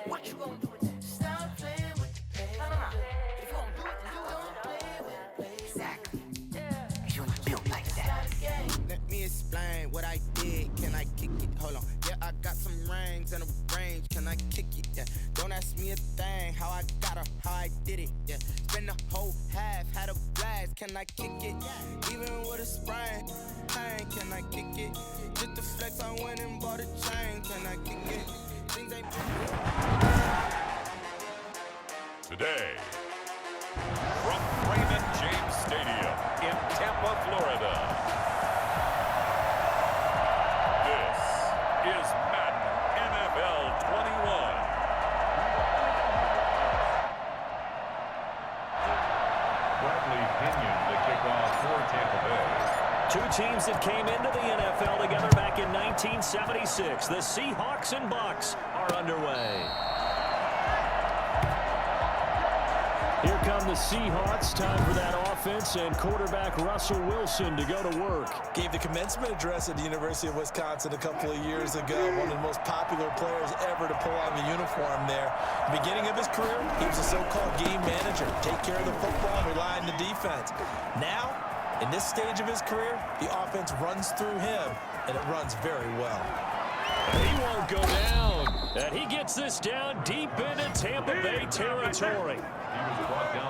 What you gonna do? Stop playing with the pain. No. If you gonna do it, then don't play with it. Exactly. You ain't built like that. Let me explain what I did. Can I kick it? Hold on. Yeah, I got some rings and a range. Can I kick it? Yeah. Don't ask me a thing. How I got her, how I did it. Yeah. Spend the whole half, had a blast. Can I kick it? Even with a sprain. Pain, can I kick it? Just the flex, I went and bought a chain. Can I kick it? Things ain't. Today, from Raymond James Stadium in Tampa, Florida, this is Madden NFL 21. Bradley Pinion, the kickoff for Tampa Bay. Two teams that came into the NFL together back in 1976. The Seahawks and Bucks are underway. Here come the Seahawks. Time for that offense and quarterback Russell Wilson to go to work. Gave the commencement address at the University of Wisconsin a couple of years ago. One of the most popular players ever to pull on the uniform there. Beginning of his career, he was a so-called game manager. Take care of the football and rely on the defense. Now, in this stage of his career, the offense runs through him, and it runs very well. He won't go down. And he gets this down deep into Tampa Bay territory.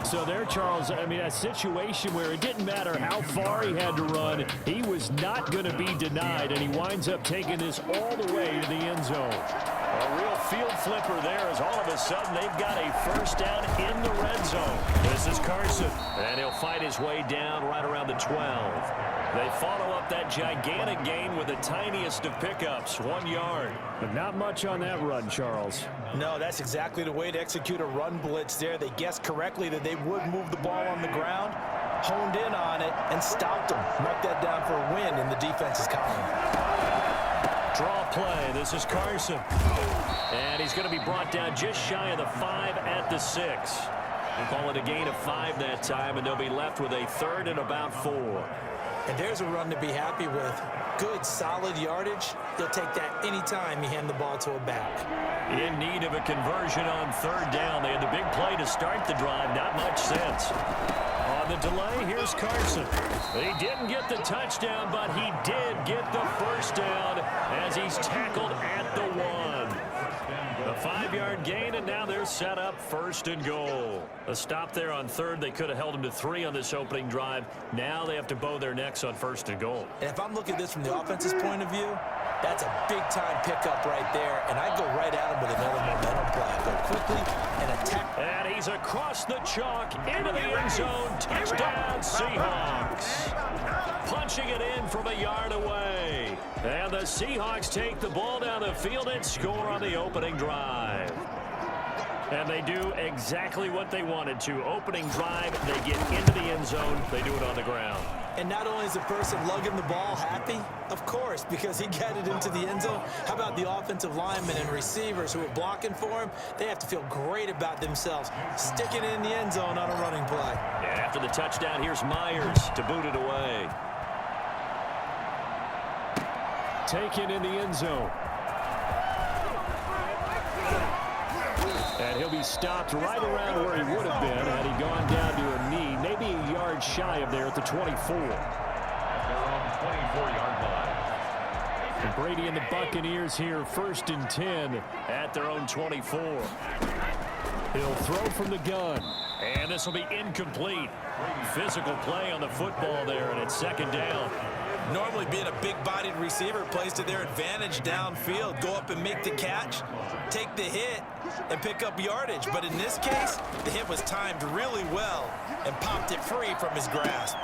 So there, Charles, I mean, a situation where it didn't matter how far he had to run, he was not going to be denied, and he winds up taking this all the way to the end zone. A real field flipper there as all of a sudden they've got a first down in the red zone. This is Carson, and he'll fight his way down right around the 12. They follow up that gigantic gain with the tiniest of pickups, 1 yard. But not much on that run, Charles. No, that's exactly the way to execute a run blitz there. They guessed correctly that they would move the ball on the ground, honed in on it, and stopped them. Marked that down for a win in the defense's column. Draw play. This is Carson. And he's going to be brought down just shy of the 5 at the 6. We'll call it a gain of 5 that time, and they'll be left with a third and about 4. And there's a run to be happy with. Good, solid yardage. They'll take that any time you hand the ball to a back. In need of a conversion on third down. They had the big play to start the drive. Not much sense. On the delay, here's Carson. He didn't get the touchdown, but he did get the first down as he's tackled at the 1. A 5-yard gain, and now they're set up first and goal. A stop there on third. They could have held him to 3 on this opening drive. Now they have to bow their necks on first and goal. And if I'm looking at this from the offense's point of view, that's a big-time pickup right there, and I go right at him with another momentum play. I go quickly and attack. And he's across the chalk into the end zone. Touchdown, Seahawks. Punching it in from a yard away. And the Seahawks take the ball down the field and score on the opening drive. And they do exactly what they wanted to. Opening drive, they get into the end zone. They do it on the ground. And not only is the person lugging the ball happy, of course, because he got it into the end zone. How about the offensive linemen and receivers who are blocking for him? They have to feel great about themselves, sticking it in the end zone on a running play. And after the touchdown, here's Myers to boot it away. Taken in the end zone. And he'll be stopped right around where he would have been had he gone down to a knee, maybe a yard shy of there at the 24. At their own 24-yard line. And Brady and the Buccaneers here, 1st and 10 at their own 24. He'll throw from the gun. And this will be incomplete. Physical play on the football there, and it's second down. Normally being a big-bodied receiver plays to their advantage downfield. Go up and make the catch, take the hit, and pick up yardage. But in this case, the hit was timed really well and popped it free from his grasp.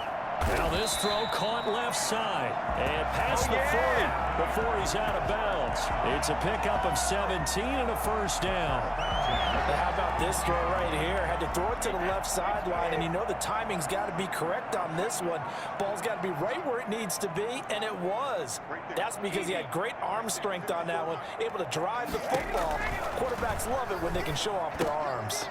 Now this throw caught left side and past the 40 before he's out of bounds. It's a pickup of 17 and a first down. How about this throw right here? Had to throw it to the left sideline, and you know the timing's got to be correct on this one. Ball's got to be right where it needs to be, and it was. That's because he had great arm strength on that one, able to drive the football. Quarterbacks love it when they can show off their arms.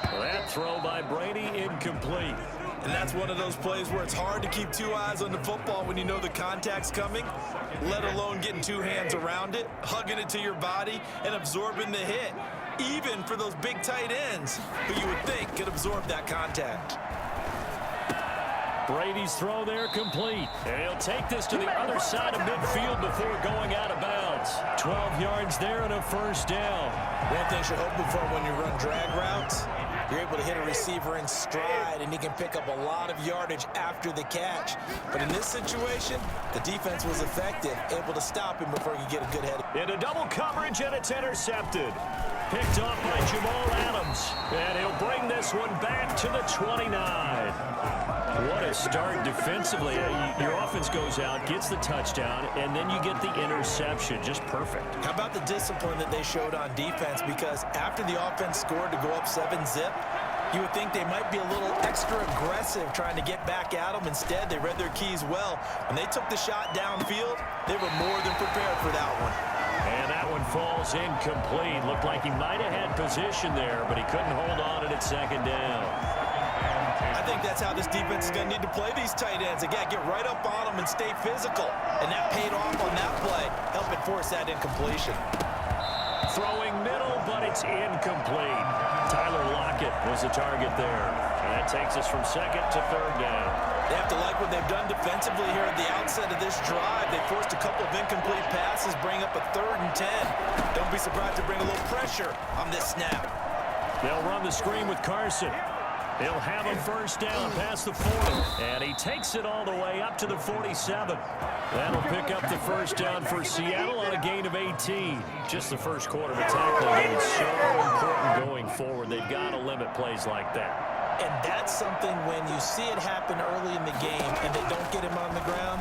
That throw by Brady incomplete. And that's one of those plays where it's hard to keep two eyes on the football when you know the contact's coming, let alone getting two hands around it, hugging it to your body, and absorbing the hit, even for those big tight ends who you would think could absorb that contact. Brady's throw there complete. And he'll take this to the other side of midfield before going out of bounds. 12 yards there and a first down. One thing you're hoping for when you run drag routes, you're able to hit a receiver in stride, and he can pick up a lot of yardage after the catch. But in this situation, the defense was effective, able to stop him before he could get a good head. Into double coverage, and it's intercepted. Picked off by Jamal Adams. And he'll bring this one back to the 29. What a start defensively. Your offense goes out, gets the touchdown, and then you get the interception. Just perfect. How about the discipline that they showed on defense? Because after the offense scored to go up 7-zip, you would think they might be a little extra aggressive trying to get back at them. Instead, they read their keys well. When they took the shot downfield, they were more than prepared for that one. And that one falls incomplete. Looked like he might have had position there, but he couldn't hold on at second down. I think that's how this defense is going to need to play these tight ends. Again, get right up on them and stay physical. And that paid off on that play, helping force that incompletion. Throwing middle, but it's incomplete. Tyler Lockett was the target there. And that takes us from second to third down. They have to like what they've done defensively here at the outset of this drive. They forced a couple of incomplete passes, bring up a 3rd and 10. Don't be surprised to bring a little pressure on this snap. They'll run the screen with Carson. He'll have him first down past the 40. And he takes it all the way up to the 47. That'll pick up the first down for Seattle on a gain of 18. Just the first quarter of the tackling is so important going forward. They've got to limit plays like that. And that's something when you see it happen early in the game and they don't get him on the ground,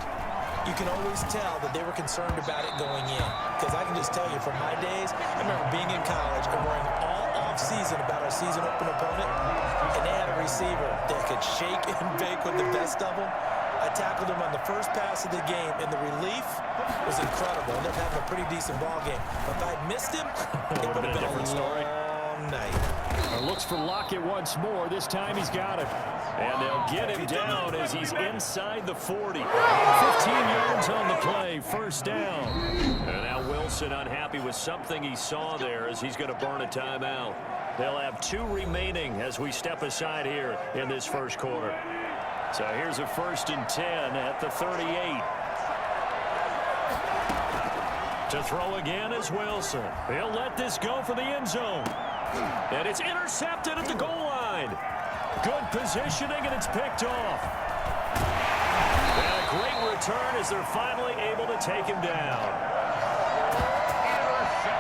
you can always tell that they were concerned about it going in. Because I can just tell you from my days, I remember being in college and worrying all off-season about our season open opponent, and they had a receiver that could shake and bake with the best of them. I tackled him on the first pass of the game, and the relief was incredible. Ended up having a pretty decent ball game. But if I'd missed him, it would have been a different story. Long night. Looks for Lockett once more. This time he's got it. And they'll get him down as he's inside the 40. 15 yards on the play. First down. And now Wilson unhappy with something he saw there as he's going to burn a timeout. They'll have 2 remaining as we step aside here in this first quarter. So here's a 1st and 10 at the 38. To throw again is Wilson. He'll let this go for the end zone. And it's intercepted at the goal line. Good positioning, and it's picked off. And a great return as they're finally able to take him down.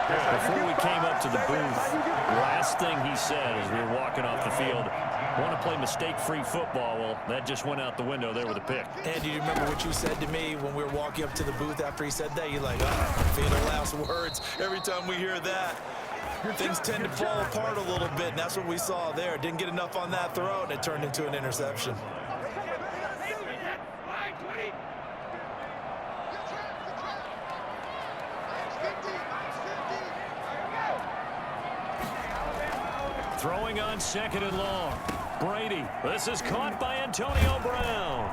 Before we came up to the booth, last thing he said as we were walking off the field, want to play mistake-free football. Well, that just went out the window there with a pick. And do you remember what you said to me when we were walking up to the booth after he said that? You're like, famous last words. Every time we hear that, things tend to fall apart a little bit, and that's what we saw there. Didn't get enough on that throw, and it turned into an interception. Throwing on 2nd and long. Brady. This is caught by Antonio Brown.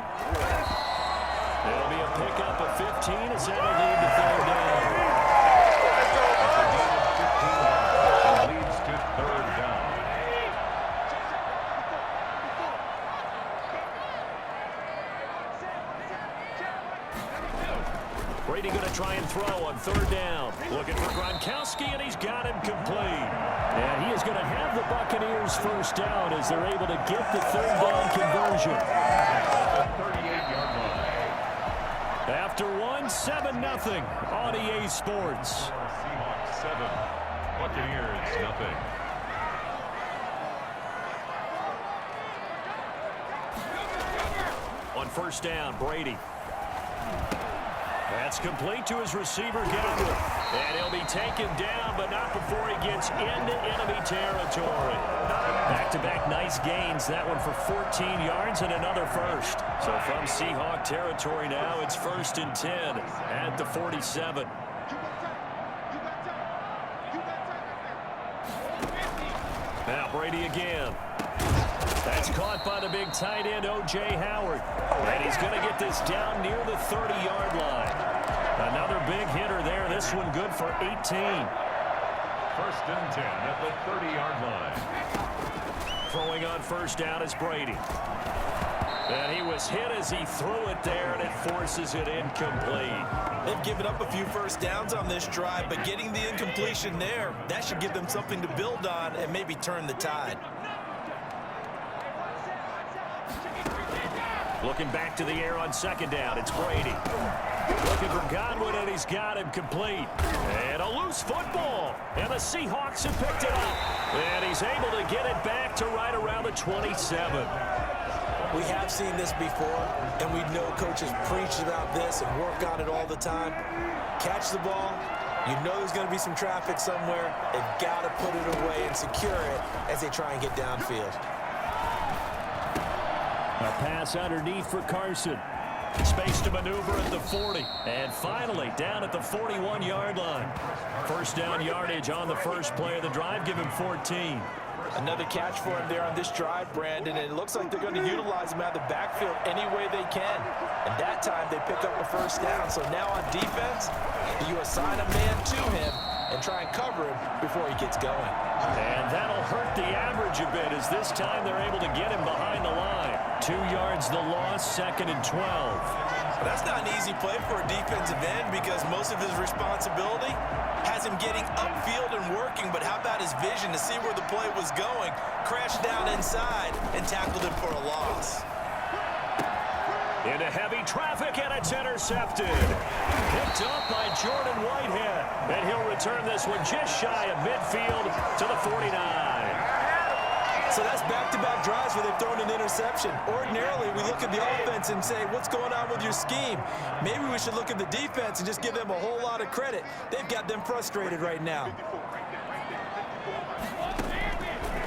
It'll be a pickup of 15 as that'll lead to 3rd down. Leads to 3rd down. Brady going to try and throw on 3rd down. Looking for Gronkowski, and he's got him complete. And he is going to have the Buccaneers first down as they're able to get the 3rd down conversion. 38-yard line. After 7-0 on EA Sports. Seahawks 7, Buccaneers 0. On 1st down, Brady. That's complete to his receiver, Godwin. And he'll be taken down, but not before he gets into enemy territory. Back-to-back nice gains. That one for 14 yards and another first. So from Seahawk territory now, it's 1st and 10 at the 47. Now Brady again. That's caught by the big tight end, O.J. Howard. And he's going to get this down near the 30-yard line. Another big hitter there. This one good for 18. 1st and 10 at the 30-yard line. Throwing on first down is Brady. And he was hit as he threw it there, and it forces it incomplete. They've given up a few first downs on this drive, but getting the incompletion there, that should give them something to build on and maybe turn the tide. Looking back to the air on 2nd down, it's Brady. Looking for Godwin, and he's got him complete. And a loose football. And the Seahawks have picked it up. And he's able to get it back to right around the 27. We have seen this before, and we know coaches preach about this and work on it all the time. Catch the ball. You know there's going to be some traffic somewhere. They've got to put it away and secure it as they try and get downfield. A pass underneath for Carson. Space to maneuver at the 40. And finally, down at the 41-yard line. First down yardage on the first play of the drive. Give him 14. Another catch for him there on this drive, Brandon, and it looks like they're going to utilize him out of the backfield any way they can. And that time they pick up a first down. So now on defense, you assign a man to him and try and cover him before he gets going. And that'll hurt the average a bit, as this time they're able to get him behind the line. 2 yards the loss, 2nd and 12. Well, that's not an easy play for a defensive end because most of his responsibility has him getting upfield and working, but how about his vision to see where the play was going, crashed down inside, and tackled him for a loss. Into heavy traffic, and it's intercepted. Picked up by Jordan Whitehead. And he'll return this one just shy of midfield to the 49. So that's back-to-back drives where they've thrown an interception. Ordinarily, we look at the offense and say, what's going on with your scheme? Maybe we should look at the defense and just give them a whole lot of credit. They've got them frustrated right now.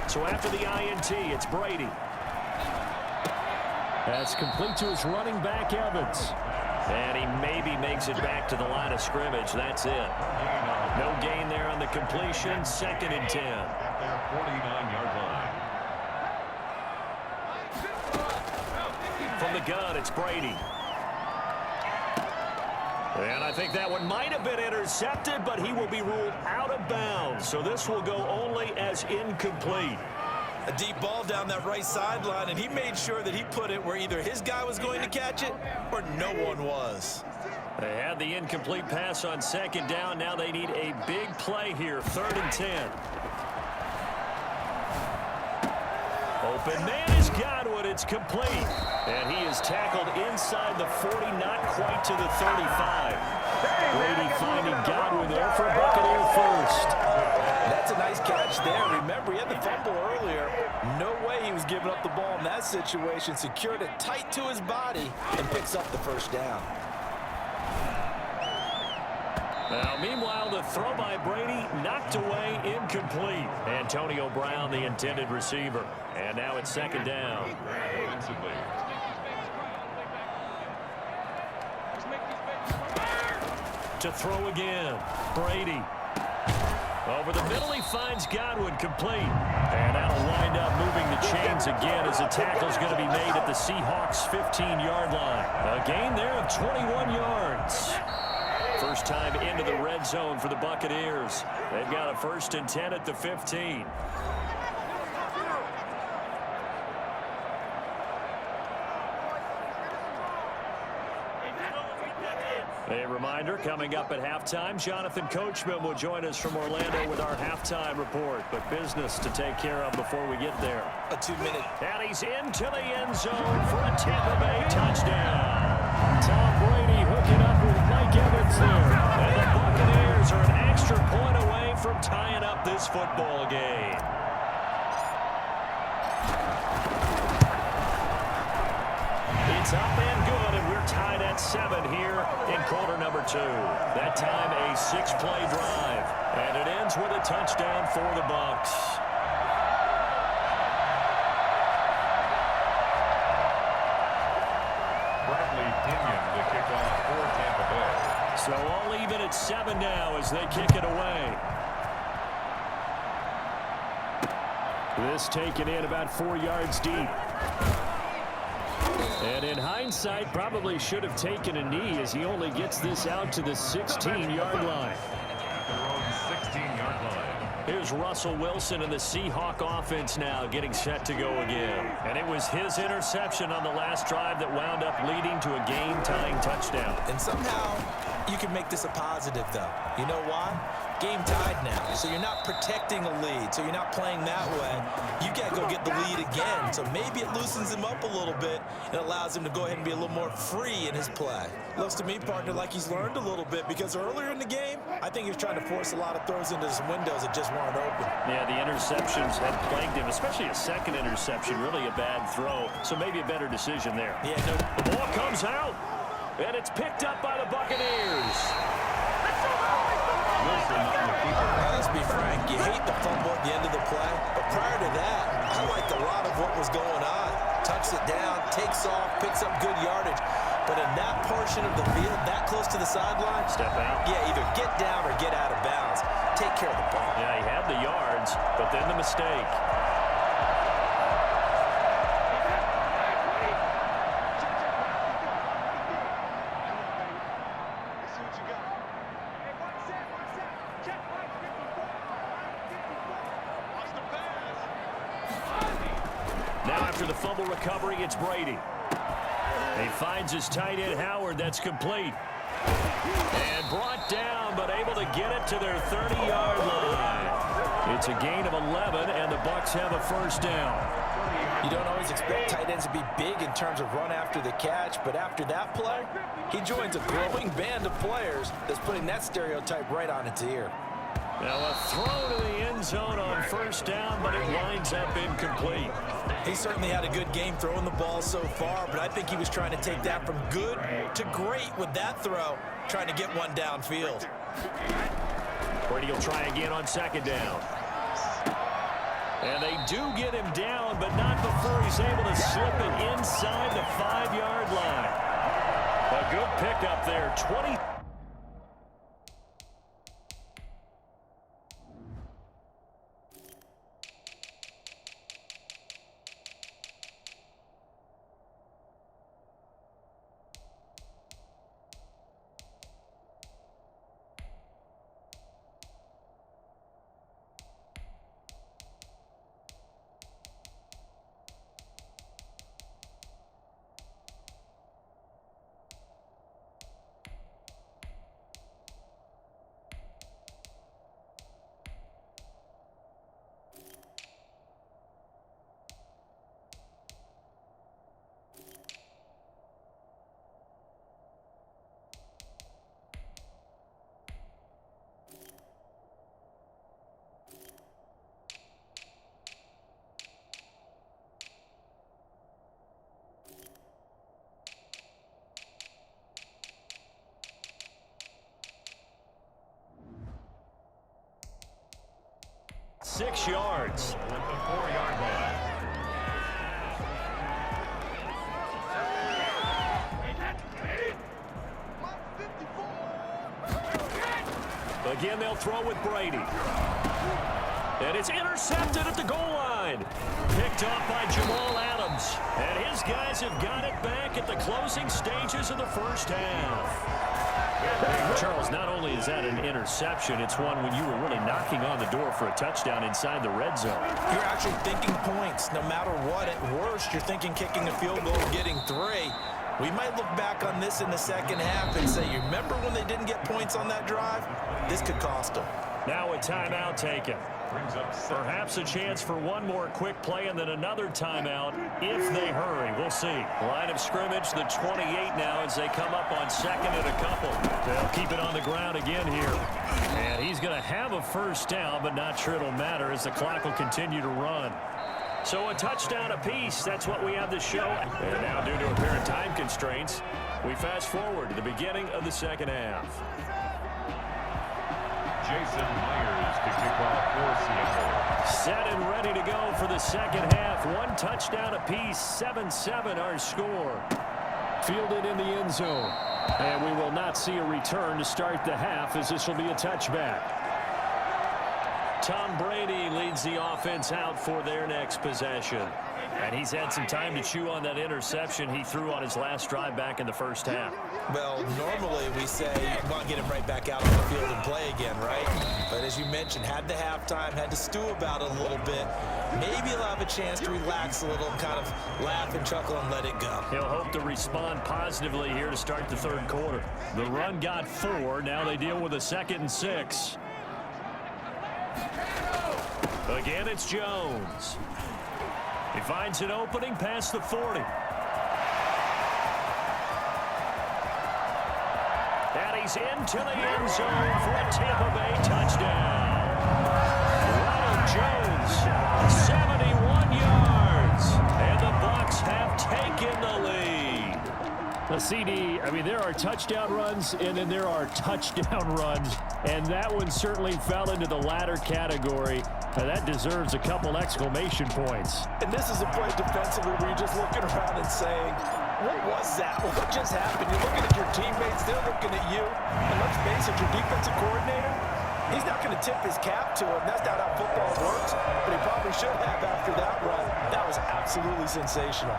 So after the INT, it's Brady. That's complete to his running back, Evans. And he maybe makes it back to the line of scrimmage. That's it. No gain there on the completion. 2nd and 10. Their 49-yard line. From the gun, it's Brady. And I think that one might have been intercepted, but he will be ruled out of bounds. So this will go only as incomplete. A deep ball down that right sideline, and he made sure that he put it where either his guy was going to catch it or no one was. They had the incomplete pass on 2nd down. Now they need a big play here. 3rd and 10. Open man is Godwin. It's complete. And he is tackled inside the 40, not quite to the 35. Brady finding Godwin there for Buccaneer first. That's a nice catch there. Remember, he had the fumble earlier. No way he was giving up the ball in that situation. Secured it tight to his body and picks up the first down. Now, meanwhile, the throw by Brady knocked away, incomplete. Antonio Brown, the intended receiver. And now it's 2nd down. To throw again, Brady. Over the middle, he finds Godwin complete. And that'll wind up moving the chains again as the tackle's going to be made at the Seahawks' 15-yard line. A gain there of 21 yards. First time into the red zone for the Buccaneers. They've got a 1st and 10 at the 15. A reminder, coming up at halftime, Jonathan Coachman will join us from Orlando with our halftime report. But business to take care of before we get there. A 2-minute. And he's into the end zone for a Tampa Bay touchdown. Tom Brady hooking up with Mike Evans there. And the Buccaneers are an extra point away from tying up this football game. It's up and good, and we're tied at 7 here in quarter number 2. That time a 6-play drive, and it ends with a touchdown for the Bucs. The kickoff for Tampa Bay. So all even at 7 now as they kick it away. This taken in about 4 yards deep. And in hindsight, probably should have taken a knee as he only gets this out to the 16-yard line. Here's Russell Wilson and the Seahawk offense now getting set to go again. And it was his interception on the last drive that wound up leading to a game-tying touchdown. And somehow you can make this a positive, though. You know why? Game tied now, so you're not protecting a lead, so you're not playing that way. You got to go get the lead again, so maybe it loosens him up a little bit and allows him to go ahead and be a little more free in his play. Looks to me, partner, like he's learned a little bit, because earlier in the game, I think he was trying to force a lot of throws into some windows that just weren't open. Yeah, the interceptions had plagued him, especially a second interception, really a bad throw, so maybe a better decision there. Yeah, no. The ball comes out, and it's picked up by the Buccaneers. Let's be frank, you hate the fumble at the end of the play, but prior to that, I liked a lot of what was going on. Tucks it down, takes off, picks up good yardage, but in that portion of the field, that close to the sideline, step out. Yeah, either get down or get out of bounds. Take care of the ball. Yeah, he had the yards, but then the mistake. The fumble recovery, it's Brady. He finds his tight end Howard. That's complete. And brought down, but able to get it to their 30-yard line. It's a gain of 11, and the Bucs have a first down. You don't always expect tight ends to be big in terms of run after the catch, but after that play, he joins a growing band of players that's putting that stereotype right on its ear. Now a throw to the end zone on first down, but it winds up incomplete. He certainly had a good game throwing the ball so far, but I think he was trying to take that from good to great with that throw, trying to get one downfield. Brady will try again on second down. And they do get him down, but not before he's able to slip it inside the 5-yard line. A good pickup there, 20. Six yards. At the 4-yard line. Again, they'll throw with Brady. And it's intercepted at the goal line. Picked off by Jamal Adams. And his guys have got it back at the closing stages of the first half. Charles, not only is that an interception, it's one when you were really knocking on the door for a touchdown inside the red zone. You're actually thinking points. No matter what, at worst, you're thinking kicking a field goal and getting 3. We might look back on this in the second half and say, you remember when they didn't get points on that drive? This could cost them. Now a timeout taken. Perhaps a chance for one more quick play and then another timeout if they hurry. We'll see. Line of scrimmage, the 28 now as they come up on second and a couple. They'll keep it on the ground again here. And he's going to have a first down, but not sure it'll matter as the clock will continue to run. So a touchdown apiece. That's what we have to show. And now due to apparent time constraints, we fast forward to the beginning of the second half. Jason Myers to kick off for Seattle. Set and ready to go for the second half. One touchdown apiece, 7-7 our score. Fielded in the end zone. And we will not see a return to start the half as this will be a touchback. Tom Brady leads leads the offense out for their next possession. And he's had some time to chew on that interception he threw on his last drive back in the first half. Well, normally we say you want to get him right back out on the field and play again, right? But as you mentioned, had the halftime, had to stew about it a little bit. Maybe he'll have a chance to relax a little and kind of laugh and chuckle and let it go. He'll hope to respond positively here to start the third quarter. The run got 4. Now they deal with a 2nd and 6. Again, it's Jones. He finds an opening past the 40. And he's into the end zone for a Tampa Bay touchdown. Ronald Jones, 71 yards. And the Bucs have taken the lead. The CD, I mean, there are touchdown runs, and then there are touchdown runs. And that one certainly fell into the latter category. That deserves a couple exclamation points. And this is a play defensively where you're just looking around and saying, what was that? What just happened? You're looking at your teammates. They're looking at you. And let's face it, your defensive coordinator, he's not going to tip his cap to him. That's not how football works. But he probably should have after that run. That was absolutely sensational.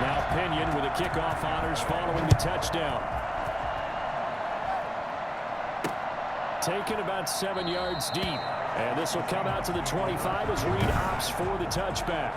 Now Pinion with the kickoff honors following the touchdown. Taken about 7 yards deep. And this will come out to the 25 as Reed opts for the touchback.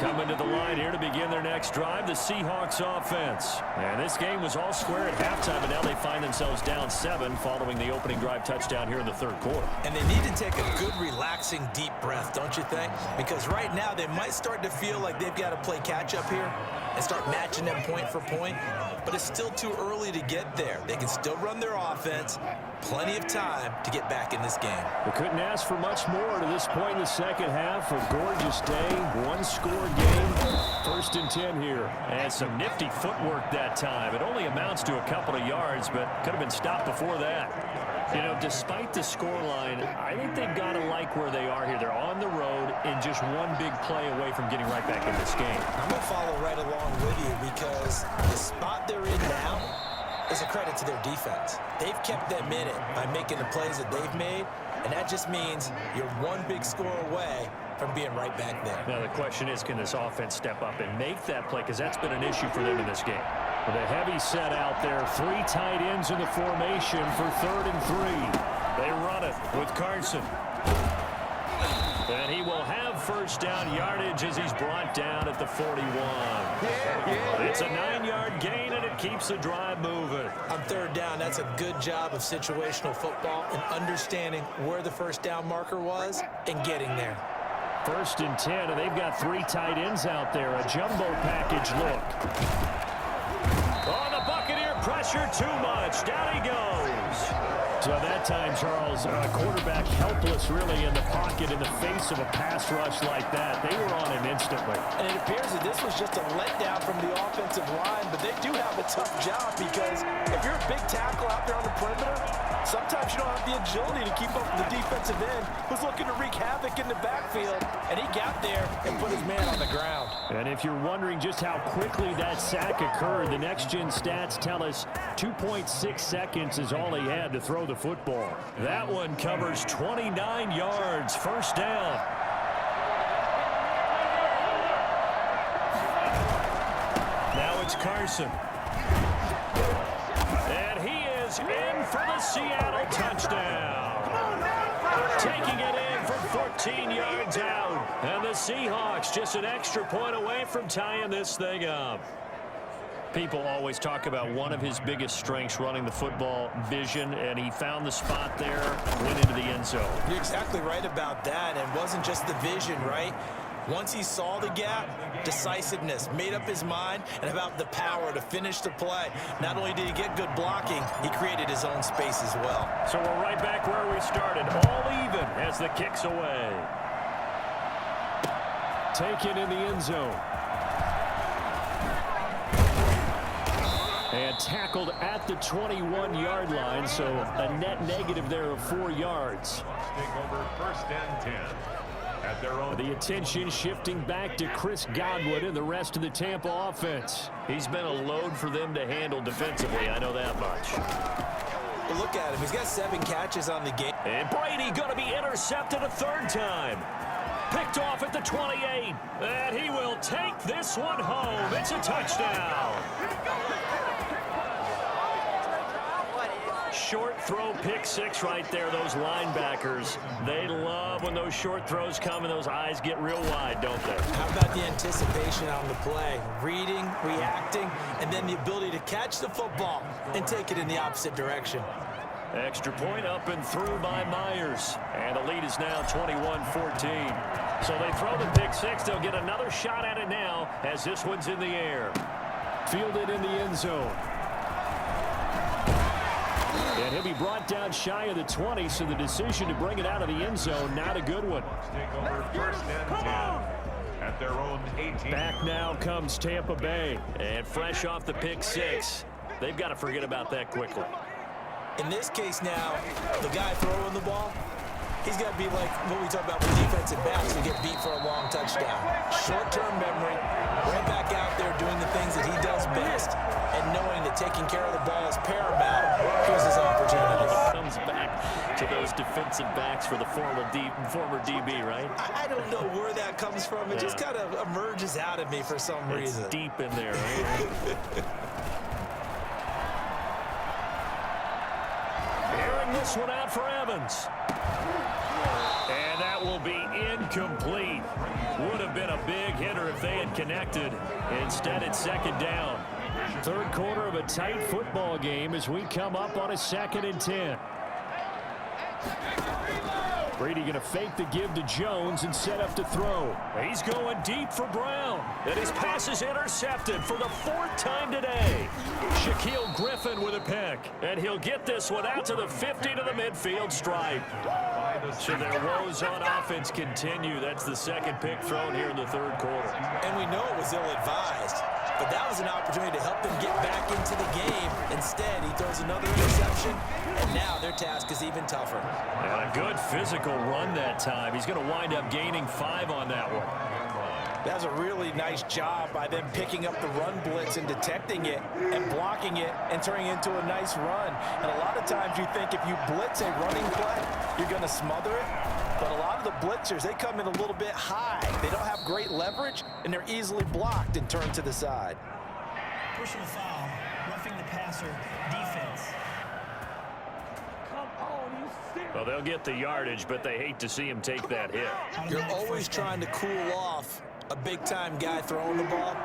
Coming to the line here to begin their next drive, the Seahawks offense. And this game was all square at halftime, but now they find themselves down 7 following the opening drive touchdown here in the third quarter. And they need to take a good, relaxing, deep breath, don't you think? Because right now they might start to feel like they've got to play catch-up here and start matching them point for point. But it's still too early to get there. They can still run their offense. Plenty of time to get back in this game. We couldn't ask for much more to this point in the second half. A gorgeous day, one-score game. 1st and 10 here. And some nifty footwork that time. It only amounts to a couple of yards, but could have been stopped before that. You know, despite the scoreline, I think they've got to like where they are here. They're on the road and just one big play away from getting right back in this game. I'm going to follow right along with you because the spot they're in now is a credit to their defense. They've kept them in it by making the plays that they've made, and that just means you're one big score away from being right back there. Now the question is, can this offense step up and make that play? Because that's been an issue for them in this game. With a heavy set out there, 3 tight ends in the formation for 3rd and 3. They run it with Carson. And he will have first down yardage as he's brought down at the 41. It's a 9-yard gain, and it keeps the drive moving. On 3rd down, that's a good job of situational football and understanding where the first down marker was and getting there. 1st and 10, and they've got 3 tight ends out there. A jumbo package look. On the Buccaneer pressure, too much. Down he goes. So that time, Charles, quarterback helpless really in the pocket in the face of a pass rush like that. They were on him instantly. And it appears that this was just a letdown from the offensive line, but they do have a tough job because if you're a big tackle out there on the perimeter, sometimes you don't have the agility to keep up with the defensive end who's looking to wreak havoc in the backfield, and he got there and put his man on the ground. And if you're wondering just how quickly that sack occurred, the next-gen stats tell us 2.6 seconds is all he had to throw the football. That one covers 29 yards, first down. Now it's Carson. And he is in for the Seattle touchdown. Taking it in from 14 yards out. And the Seahawks just an extra point away from tying this thing up. People always talk about one of his biggest strengths running the football, vision, and he found the spot there, went into the end zone. You're exactly right about that. It wasn't just the vision, right? Once he saw the gap, decisiveness, made up his mind, and about the power to finish the play. Not only did he get good blocking, he created his own space as well. So we're right back where we started, all even as the kick's away. Taken in the end zone. And tackled at the 21-yard line, so a net negative there of 4 yards. Take over 1st and 10 at their own. The attention shifting back to Chris Godwin and the rest of the Tampa offense. He's been a load for them to handle defensively, I know that much. a look at him. He's got 7 catches on the game. And Brady going to be intercepted a 3rd time. Picked off at the 28. And he will take this one home. It's a touchdown. Short throw, pick 6 right there. Those linebackers, they love when those short throws come and those eyes get real wide, don't they? How about the anticipation on the play? Reading, reacting, and then the ability to catch the football and take it in the opposite direction. Extra point up and through by Myers. And the lead is now 21-14. So they throw the pick 6. They'll get another shot at it now as this one's in the air. Fielded in the end zone. And he'll be brought down shy of the 20, so the decision to bring it out of the end zone, not a good one. Take over 1st and 10 at their own 18. Back now comes Tampa Bay. And fresh off the pick 6, they've got to forget about that quickly. In this case now, the guy throwing the ball, he's got to be like what we talk about with defensive backs who get beat for a long touchdown. Short-term memory, right back out there doing the things that he does best, and knowing that taking care of the ball is paramount. Here's his opportunity. Comes back to those defensive backs for the former DB, right? I don't know where that comes from. It just kind of emerges out of me for some reason. It's deep in there, right? Airing this one out for Evans. And that will be incomplete. Would have been a big hitter if they had connected. Instead, it's 2nd down. 3rd quarter of a tight football game as we come up on a 2nd and 10. Brady going to fake the give to Jones and set up to throw. He's going deep for Brown. And his pass is intercepted for the 4th time today. Shaquille Griffin with a pick. And he'll get this one out to the 50 to the midfield stripe. So their woes on offense continue. That's the 2nd pick thrown here in the 3rd quarter. And we know it was ill-advised, but that was an opportunity to help them get back into the game. Instead, he throws another interception, and now their task is even tougher. And a good physical run that time. He's going to wind up gaining 5 on that one. That's a really nice job by them picking up the run blitz and detecting it and blocking it and turning it into a nice run. And a lot of times you think if you blitz a running play, you're going to smother it. But a lot of the blitzers, they come in a little bit high. They don't have great leverage, and they're easily blocked and turned to the side. Personal foul, roughing the passer, defense. Well, they'll get the yardage, but they hate to see him take that hit. You're always trying to cool off a big-time guy throwing the ball,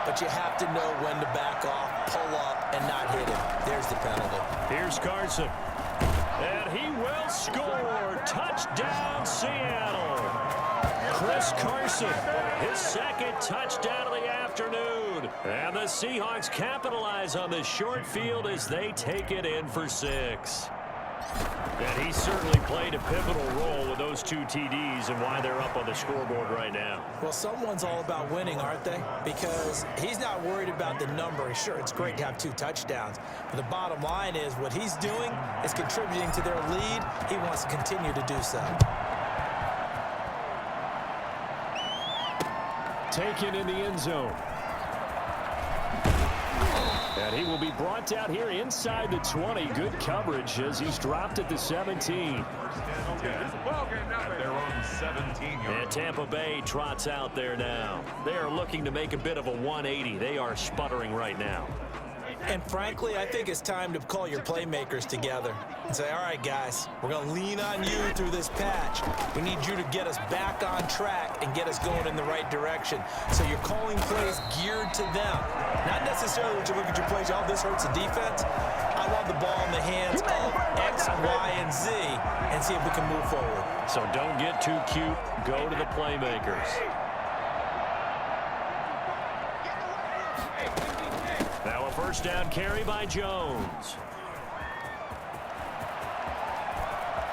but you have to know when to back off, pull up, and not hit him. There's the penalty. Here's Carson. And he will score. Touchdown, Seattle. Chris Carson, his 2nd touchdown of the afternoon. And the Seahawks capitalize on the short field as they take it in for 6. And he certainly played a pivotal role with those 2 TDs and why they're up on the scoreboard right now. Well, someone's all about winning, aren't they? Because he's not worried about the number. Sure, it's great to have 2 touchdowns. But the bottom line is what he's doing is contributing to their lead. He wants to continue to do so. Taken in the end zone. And he will be brought down here inside the 20. Good coverage as he's dropped at the 17. At their own 17 yard. And Tampa Bay trots out there now. They are looking to make a bit of a 180. They are sputtering right now. And frankly, I think it's time to call your playmakers together and say, all right, guys, we're going to lean on you through this patch. We need you to get us back on track and get us going in the right direction. So you're calling plays geared to them. Not necessarily that you look at your plays, oh, this hurts the defense. I want the ball in the hands of X, Y, and Z and see if we can move forward. So don't get too cute. Go to the playmakers. Now a 1st down carry by Jones.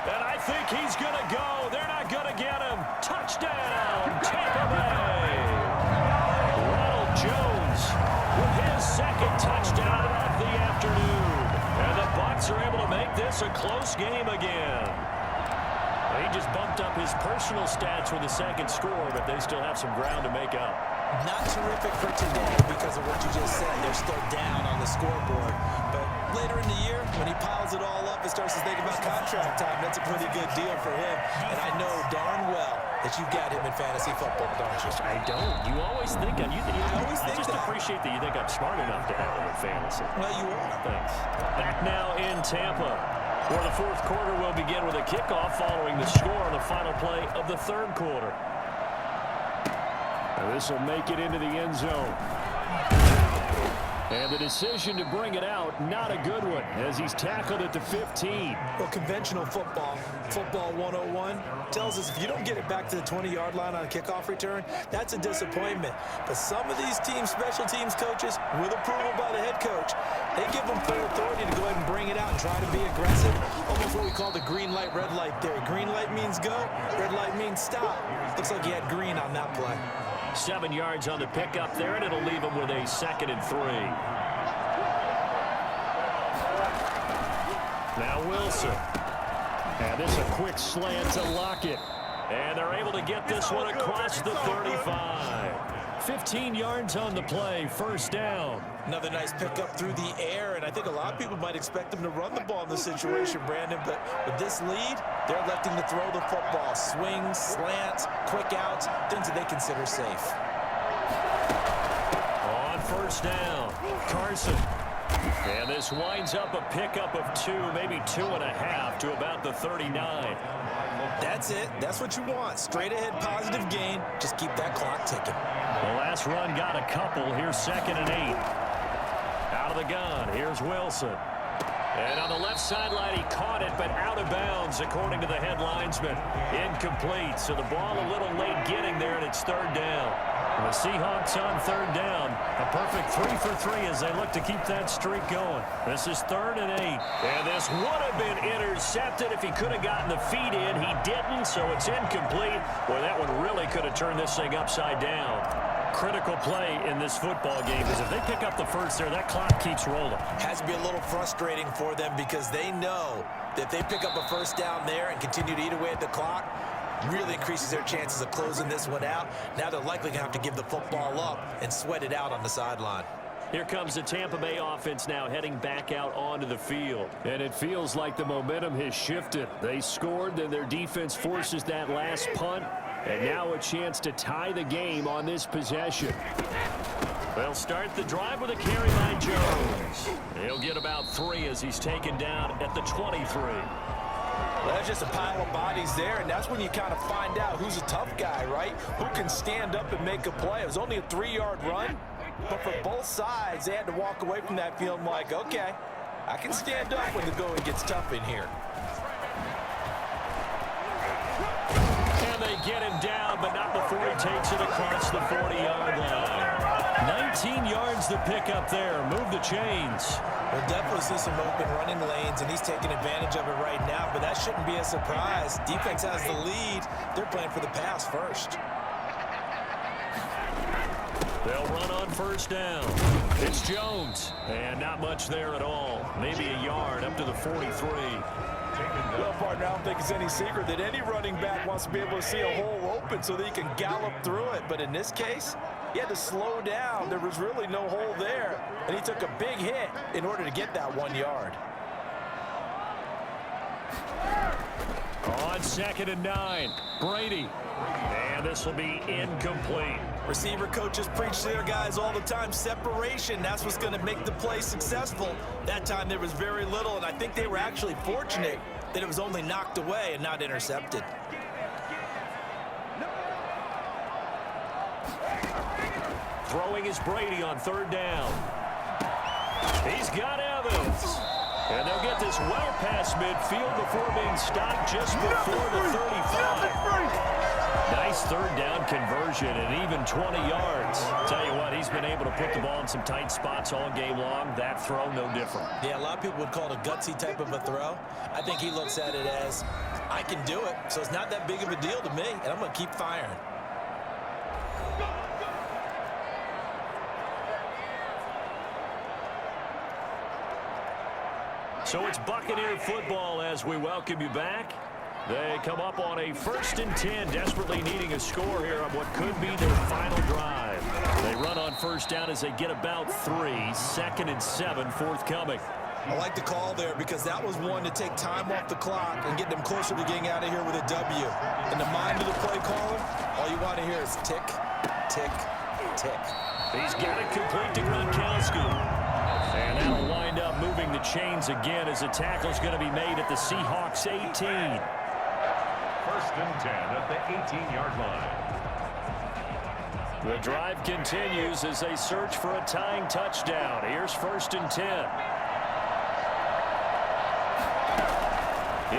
And I think he's going to go. They're not going to get him. Touchdown, Tampa Bay. Ronald Jones with his 2nd touchdown of the afternoon. And the Bucs are able to make this a close game again. He just bumped up his personal stats with the 2nd score, but they still have some ground to make up. Not terrific for today because of what you just said. They're still down on the scoreboard. But later in the year, when he piles it all up and starts to think about contract time, that's a pretty good deal for him. And I know darn well that you've got him in fantasy football, don't you? I don't. You always think I think just that. appreciate that you think I'm smart enough to have him in fantasy. Well, you are. Thanks. Back now in Tampa, where the fourth quarter will begin with a kickoff following the score on the final play of the third quarter. This will make it into the end zone. And the decision to bring it out, not a good one, as he's tackled at the 15. Well, conventional football 101, tells us if you don't get it back to the 20-yard line on a kickoff return, that's a disappointment. But some of these teams, special teams coaches, with approval by the head coach, they give them full authority to go ahead and bring it out and try to be aggressive. Almost what we call the green light, red light theory. Green light means go, red light means stop. Looks like he had green on that play. 7 yards on the pickup there, and it'll leave him with a 2nd and 3. Now Wilson. And this a quick slant to Lockett. And they're able to get this one across the 35. 15 yards on the play, first down. Another nice pickup through the air, and I think a lot of people might expect them to run the ball in this situation, Brandon, but with this lead, they're electing to throw the football. Swings, slants, quick outs, things that they consider safe. On first down, Carson. And this winds up a pickup of 2, maybe 2.5 to about the 39. That's it. That's what you want. Straight ahead positive gain. Just keep that clock ticking. The last run got a couple. Here's 2nd and 8. Out of the gun. Here's Wilson. And on the left sideline, he caught it, but out of bounds, according to the head linesman. Incomplete. So the ball a little late getting there, and it's 3rd down. And the Seahawks on 3rd down. A perfect 3 for 3 as they look to keep that streak going. This is 3rd and 8. And this would have been intercepted if he could have gotten the feet in. He didn't, so it's incomplete. Boy, that one really could have turned this thing upside down. Critical play in this football game, because if they pick up the first there, that clock keeps rolling. Has to be a little frustrating for them because they know that if they pick up a first down there and continue to eat away at the clock, really increases their chances of closing this one out. Now they're likely going to have to give the football up and sweat it out on the sideline. Here comes the Tampa Bay offense now heading back out onto the field. And it feels like the momentum has shifted. They scored, then their defense forces that last punt. And now a chance to tie the game on this possession. They'll start the drive with a carry by Jones. He'll get about 3 as he's taken down at the 23. Well, that's just a pile of bodies there, and that's when you kind of find out who's a tough guy, right? Who can stand up and make a play. It was only a 3-yard run, but for both sides, they had to walk away from that feeling like, okay, I can stand up when the going gets tough in here. And they get him down, but not before he takes it across the 40-yard line. 19 yards to pick up there. Move the chains. We'll definitely see some open running lanes, and he's taking advantage of it right now, but that shouldn't be a surprise. Defense has the lead. They're playing for the pass first. They'll run on first down. It's Jones, and not much there at all. Maybe a yard up to the 43. Well, partner, I don't think it's any secret that any running back wants to be able to see a hole open so that he can gallop through it. But in this case, he had to slow down. There was really no hole there, and he took a big hit in order to get that 1 yard. On 2nd and 9, Brady. And this will be incomplete. Receiver coaches preach to their guys all the time. Separation, that's what's going to make the play successful. That time there was very little, and I think they were actually fortunate that it was only knocked away and not intercepted. Throwing is Brady on 3rd down. He's got Evans. And they'll get this well past midfield before being stopped just before the 35. Nice 3rd down conversion and even 20 yards. Tell you what, he's been able to put the ball in some tight spots all game long. That throw, no different. Yeah, a lot of people would call it a gutsy type of a throw. I think he looks at it as, I can do it, so it's not that big of a deal to me, and I'm going to keep firing. So it's Buccaneer football as we welcome you back. They come up on a 1st and 10, desperately needing a score here on what could be their final drive. They run on first down as they get about 3, 2nd and 7 forthcoming. I like the call there because that was one to take time off the clock and get them closer to getting out of here with a W. In the mind of the play caller, all you want to hear is tick, tick, tick. He's got it complete to Gronkowski. And that'll wind up moving the chains again as the tackle's going to be made at the Seahawks 18. 1st and 10 at the 18-yard line. The drive continues as they search for a tying touchdown. Here's 1st and 10.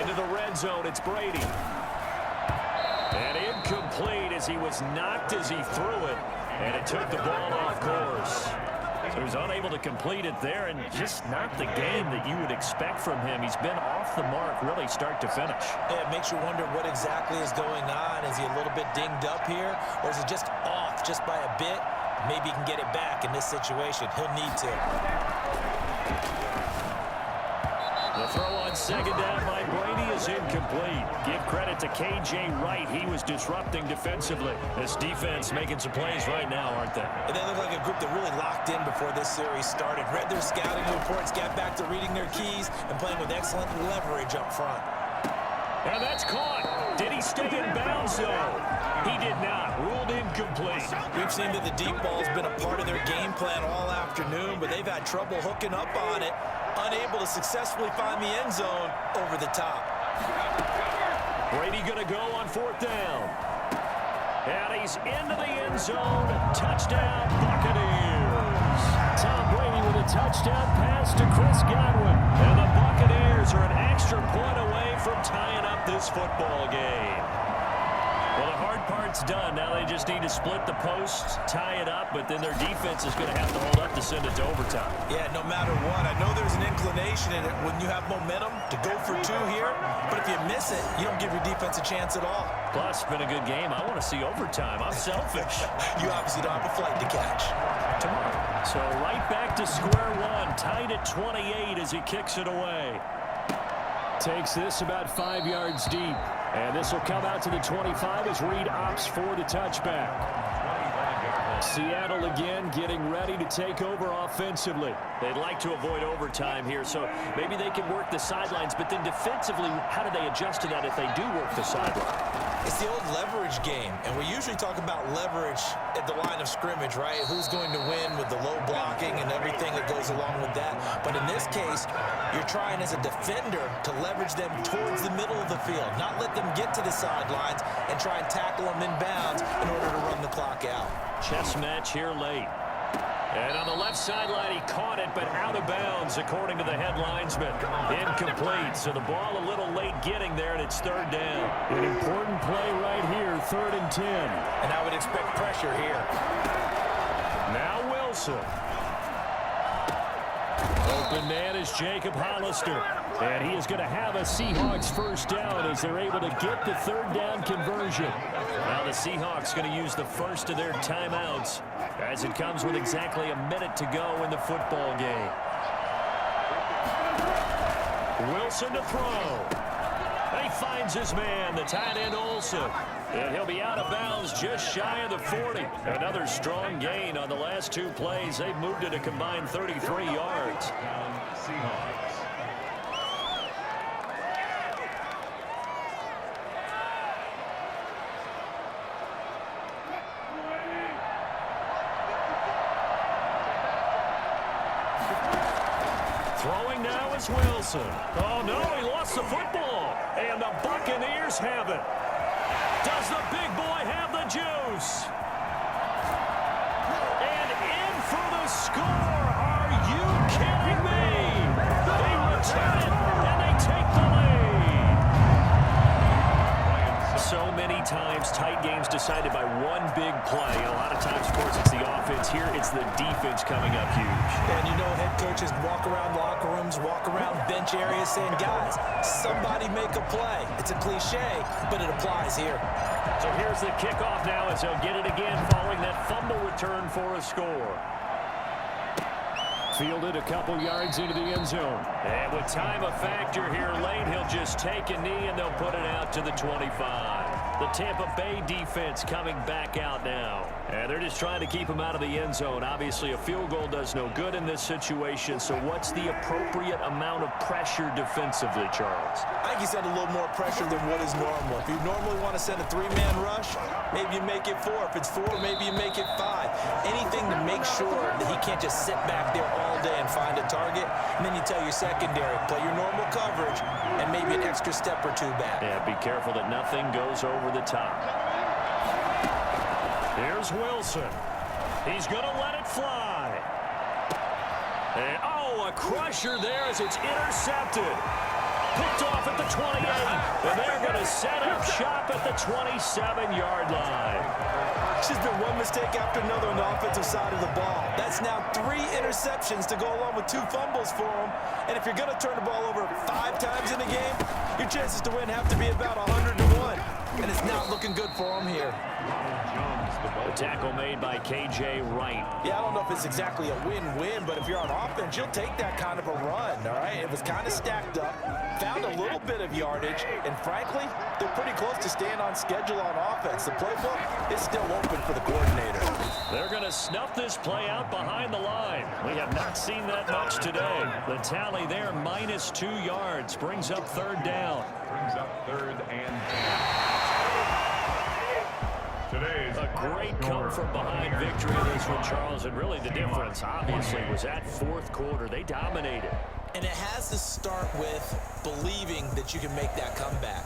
Into the red zone, it's Brady. And incomplete as he was knocked as he threw it. And it took the ball off course. So he was unable to complete it there, and just not the game that you would expect from him. He's been off the mark really start to finish. Yeah, it makes you wonder what exactly is going on. Is he a little bit dinged up here, or is it just off just by a bit? Maybe he can get it back in this situation. He'll need to. The throw on 2nd down by Brady is incomplete. Give credit to K.J. Wright. He was disrupting defensively. This defense making some plays right now, aren't they? And they look like a group that really locked in before this series started. Read their scouting reports, got back to reading their keys, and playing with excellent leverage up front. And that's caught. Did he stay in bounds, though? He did not. Ruled incomplete. We've seen that the deep ball's been a part of their game plan all afternoon, but they've had trouble hooking up on it. Unable to successfully find the end zone over the top. Brady going to go on 4th down. And he's into the end zone. Touchdown, Buccaneers. Tom Brady with a touchdown pass to Chris Godwin. And the Buccaneers are an extra point away from tying up this football game. Well, the hard part's done. Now they just need to split the posts, tie it up, but then their defense is going to have to hold up to send it to overtime. Yeah, no matter what. I know there's an inclination in it when you have momentum to go for 2 here, but if you miss it, you don't give your defense a chance at all. Plus, it's been a good game. I want to see overtime. I'm selfish. You obviously don't have a flight to catch. Tomorrow. So right back to square one, tied at 28 as he kicks it away. Takes this about 5 yards deep. And this will come out to the 25 as Reed opts for the touchback. Seattle again getting ready to take over offensively. They'd like to avoid overtime here, so maybe they can work the sidelines, but then defensively, how do they adjust to that if they do work the sideline? It's the old leverage game, and we usually talk about leverage at the line of scrimmage, right? Who's going to win with the low blocking and everything that goes along with that. But in this case, you're trying as a defender to leverage them towards the middle of the field, not let them get to the sidelines and try and tackle them in bounds in order to run the clock out. Chess match here late. And on the left sideline, he caught it, but out of bounds, according to the head linesman. Incomplete, so the ball a little late getting there, and it's 3rd down. An important play right here, 3rd and 10. And I would expect pressure here. Now Wilson. Open man is Jacob Hollister. And he is going to have a Seahawks 1st down as they're able to get the 3rd down conversion. Now the Seahawks going to use the first of their timeouts as it comes with exactly a minute to go in the football game. Wilson to throw. He finds his man, the tight end Olsen. And he'll be out of bounds just shy of the 40. Another strong gain on the last 2 plays. They've moved it a combined 33 yards. Seahawks. Throwing now is Wilson. Oh, no, he lost the football. And the Buccaneers have it. Does the big boy have the juice? And in for the score. Are you kidding me? They return it, and they take the lead. So many times, tight games decided by one big play. A lot of times, of course, it's the offense. Here, it's the defense coming up huge. And you know head coaches walk around locker rooms, walk around bench areas saying, guys, somebody make a play. It's a cliche, but it applies here. So here's the kickoff now as they'll get it again following that fumble return for a score. Fielded a couple yards into the end zone. And with time a factor here late, he'll just take a knee and they'll put it out to the 25. The Tampa Bay defense coming back out now. And they're just trying to keep him out of the end zone. Obviously, a field goal does no good in this situation. So what's the appropriate amount of pressure defensively, Charles? I think he sent a little more pressure than what is normal. If you normally want to send a 3-man rush, maybe you make it 4. If it's 4, maybe you make it 5. Anything to make sure that he can't just sit back there all day and find a target. And then you tell your secondary, play your normal coverage and maybe an extra step or 2 back. Yeah, be careful that nothing goes over the top. Here's Wilson. He's going to let it fly. And, oh, a crusher there as it's intercepted. Picked off at the 28. And they're going to set up shop at the 27-yard line. It's just been one mistake after another on the offensive side of the ball. That's now 3 interceptions to go along with 2 fumbles for him. And if you're going to turn the ball over 5 times in a game, your chances to win have to be about 100 to 1. And it's not looking good for him here. The tackle made by K.J. Wright. Yeah, I don't know if it's exactly a win-win, but if you're on offense, you'll take that kind of a run, all right? It was kind of stacked up, found a little bit of yardage, and frankly, they're pretty close to staying on schedule on offense. The playbook is still open for the coordinator. They're going to snuff this play out behind the line. We have not seen that much today. The tally there, -2 yards, brings up 3rd down. Brings up 3rd and 10. Today's A great come-from-behind victory in this one, Charles, and really the difference, obviously, was that 4th quarter. They dominated. And it has to start with believing that you can make that comeback.